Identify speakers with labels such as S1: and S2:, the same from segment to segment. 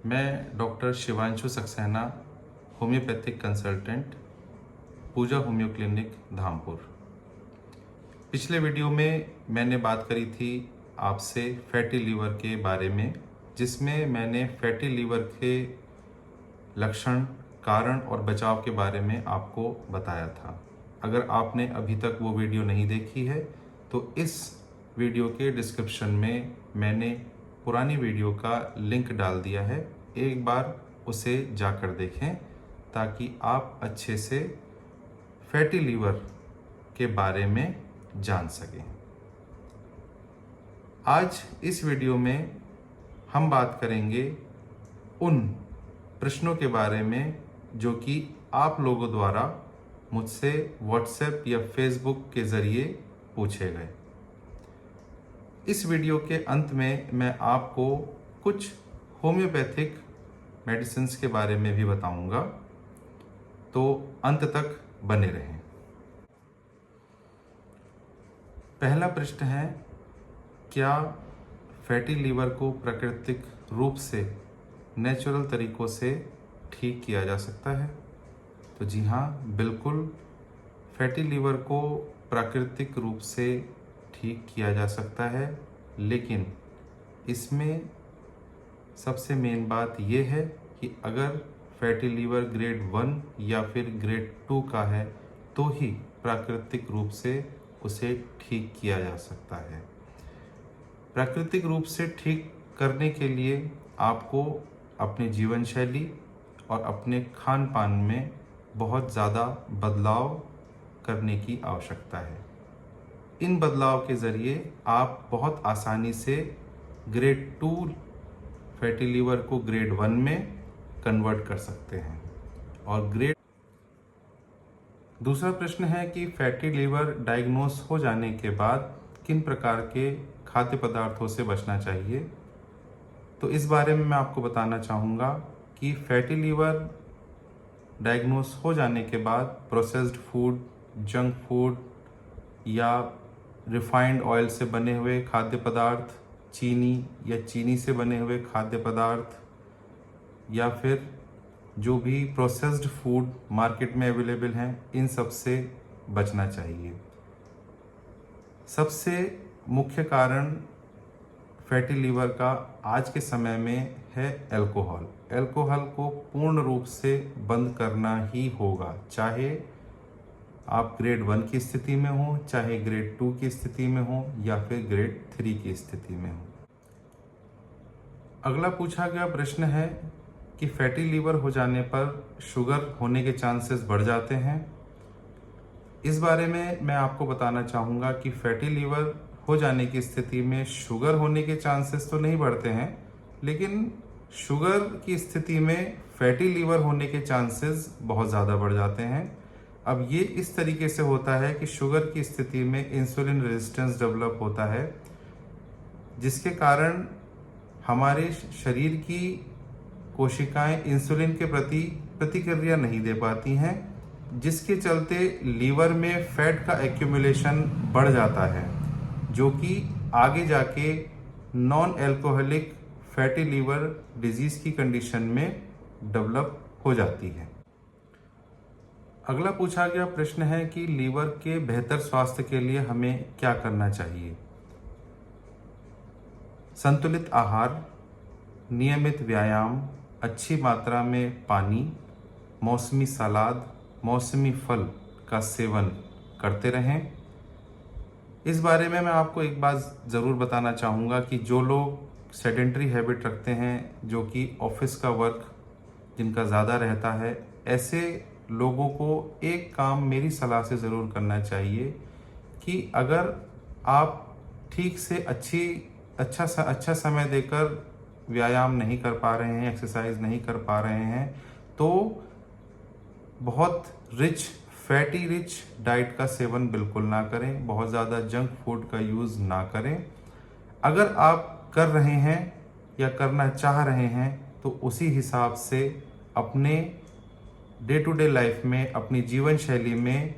S1: मैं doctor Shivanshu Saxena, homeopathic consultant, Pooja homeo clinic, Dhampur. पिछले video में मैंने बात करी थी आपसे फैटी लीवर के बारे में, जिसमें मैंने फैटी लीवर के लक्षण, कारण और बचाव के बारे में आपको बताया था। अगर आपने अभी तक वो वीडियो नहीं देखी है तो इस वीडियो के डिस्क्रिप्शन में मैंने पुरानी वीडियो का लिंक डाल दिया है, एक बार उसे जाकर देखें ताकि आप अच्छे से फैटी लीवर के बारे में जान सकें। आज इस वीडियो में हम बात करेंगे उन प्रश्नों के बारे में जो कि आप लोगों द्वारा मुझसे व्हाट्सएप या फेसबुक के ज़रिए पूछे गए। इस वीडियो के अंत में मैं आपको कुछ होम्योपैथिक मेडिसिन्स के बारे में भी बताऊंगा, तो अंत तक बने रहें। पहला प्रश्न है, क्या फैटी लीवर को प्राकृतिक रूप से, नेचुरल तरीकों से ठीक किया जा सकता है? तो जी हाँ, बिल्कुल फैटी लीवर को प्राकृतिक रूप से ठीक किया जा सकता है, लेकिन इसमें सबसे मेन बात यह है कि अगर फैटी लीवर ग्रेड 1 या फिर ग्रेड 2 का है तो ही प्राकृतिक रूप से उसे ठीक किया जा सकता है। प्राकृतिक रूप से ठीक करने के लिए आपको अपनी जीवन शैली और अपने खान पान में बहुत ज़्यादा बदलाव करने की आवश्यकता है। इन बदलाव के ज़रिए आप बहुत आसानी से ग्रेड 2 फैटी लीवर को ग्रेड 1 में कन्वर्ट कर सकते हैं। और दूसरा प्रश्न है कि फैटी लीवर डायग्नोस हो जाने के बाद किन प्रकार के खाद्य पदार्थों से बचना चाहिए? तो इस बारे में मैं आपको बताना चाहूँगा कि फैटी लीवर डायग्नोस हो जाने के बाद प्रोसेस्ड फूड, जंक फूड या रिफाइंड ऑयल से बने हुए खाद्य पदार्थ, चीनी या चीनी से बने हुए खाद्य पदार्थ, या फिर जो भी प्रोसेस्ड फूड मार्केट में अवेलेबल हैं, इन सब से बचना चाहिए। सबसे मुख्य कारण फैटी लीवर का आज के समय में है अल्कोहल। अल्कोहल को पूर्ण रूप से बंद करना ही होगा, चाहे आप ग्रेड 1 की स्थिति में हो, चाहे ग्रेड 2 की स्थिति में हो या फिर ग्रेड 3 की स्थिति में हो। अगला पूछा गया प्रश्न है कि फैटी लीवर हो जाने पर शुगर होने के चांसेस बढ़ जाते हैं। इस बारे में मैं आपको बताना चाहूँगा कि फैटी लीवर हो जाने की स्थिति में शुगर होने के चांसेस तो नहीं बढ़ते हैं, लेकिन शुगर की स्थिति में फैटी लीवर होने के चांसेस बहुत ज़्यादा बढ़ जाते हैं। अब ये इस तरीके से होता है कि शुगर की स्थिति में इंसुलिन रेजिस्टेंस डेवलप होता है, जिसके कारण हमारे शरीर की कोशिकाएं इंसुलिन के प्रति प्रतिक्रिया नहीं दे पाती हैं, जिसके चलते लीवर में फैट का एक्यूमुलेशन बढ़ जाता है, जो कि आगे जाके non alcoholic fatty liver disease की कंडीशन में डेवलप हो जाती है। अगला पूछा गया प्रश्न है कि लीवर के बेहतर स्वास्थ्य के लिए हमें क्या करना चाहिए? संतुलित आहार, नियमित व्यायाम, अच्छी मात्रा में पानी, मौसमी सलाद, मौसमी फल का सेवन करते रहें। इस बारे में मैं आपको एक बात ज़रूर बताना चाहूँगा कि जो लोग सेडेंटरी हैबिट रखते हैं, जो कि ऑफिस का वर्क जिनका ज़्यादा रहता है, ऐसे लोगों को एक काम मेरी सलाह से ज़रूर करना चाहिए कि अगर आप ठीक से अच्छा समय देकर व्यायाम नहीं कर पा रहे हैं, एक्सरसाइज नहीं कर पा रहे हैं, तो बहुत फैटी रिच डाइट का सेवन बिल्कुल ना करें, बहुत ज़्यादा जंक फूड का यूज़ ना करें। अगर आप कर रहे हैं या करना चाह रहे हैं तो उसी हिसाब से अपने डे टू डे लाइफ में, अपनी जीवन शैली में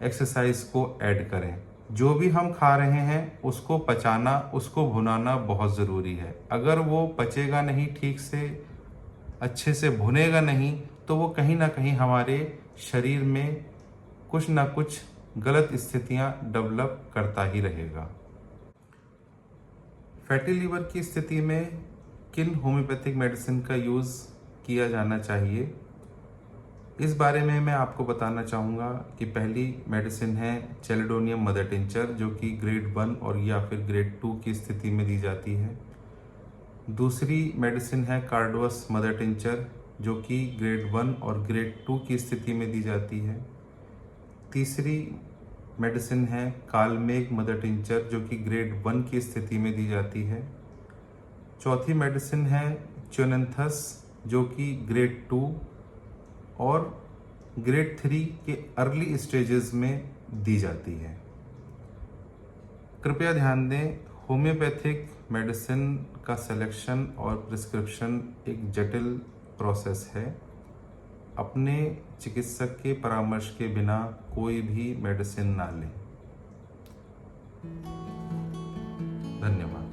S1: एक्सरसाइज को ऐड करें। जो भी हम खा रहे हैं उसको पचाना, उसको भुनाना बहुत ज़रूरी है। अगर वो पचेगा नहीं ठीक से अच्छे से भुनेगा नहीं तो वो कहीं ना कहीं हमारे शरीर में कुछ ना कुछ गलत स्थितियां डेवलप करता ही रहेगा। फैटी लीवर की स्थिति में किन होम्योपैथिक मेडिसिन का यूज़ किया जाना चाहिए, इस बारे में मैं आपको बताना चाहूँगा कि पहली मेडिसिन है चेलिडोनियम मदर टिंचर, जो कि ग्रेड 1 और या फिर ग्रेड 2 की स्थिति में दी जाती है। दूसरी मेडिसिन है कार्डोस मदर टिंचर, जो कि ग्रेड 1 और ग्रेड 2 की स्थिति में दी जाती है। तीसरी मेडिसिन है कालमेग मदर टिंचर, जो कि ग्रेड 1 की स्थिति में दी जाती है। चौथी मेडिसिन है च्योनेंथस, जो कि ग्रेड 2 और ग्रेड 3 के अर्ली स्टेजेस में दी जाती है। कृपया ध्यान दें, होम्योपैथिक मेडिसिन का सिलेक्शन और प्रिस्क्रिप्शन एक जटिल प्रोसेस है। अपने चिकित्सक के परामर्श के बिना कोई भी मेडिसिन ना लें। धन्यवाद।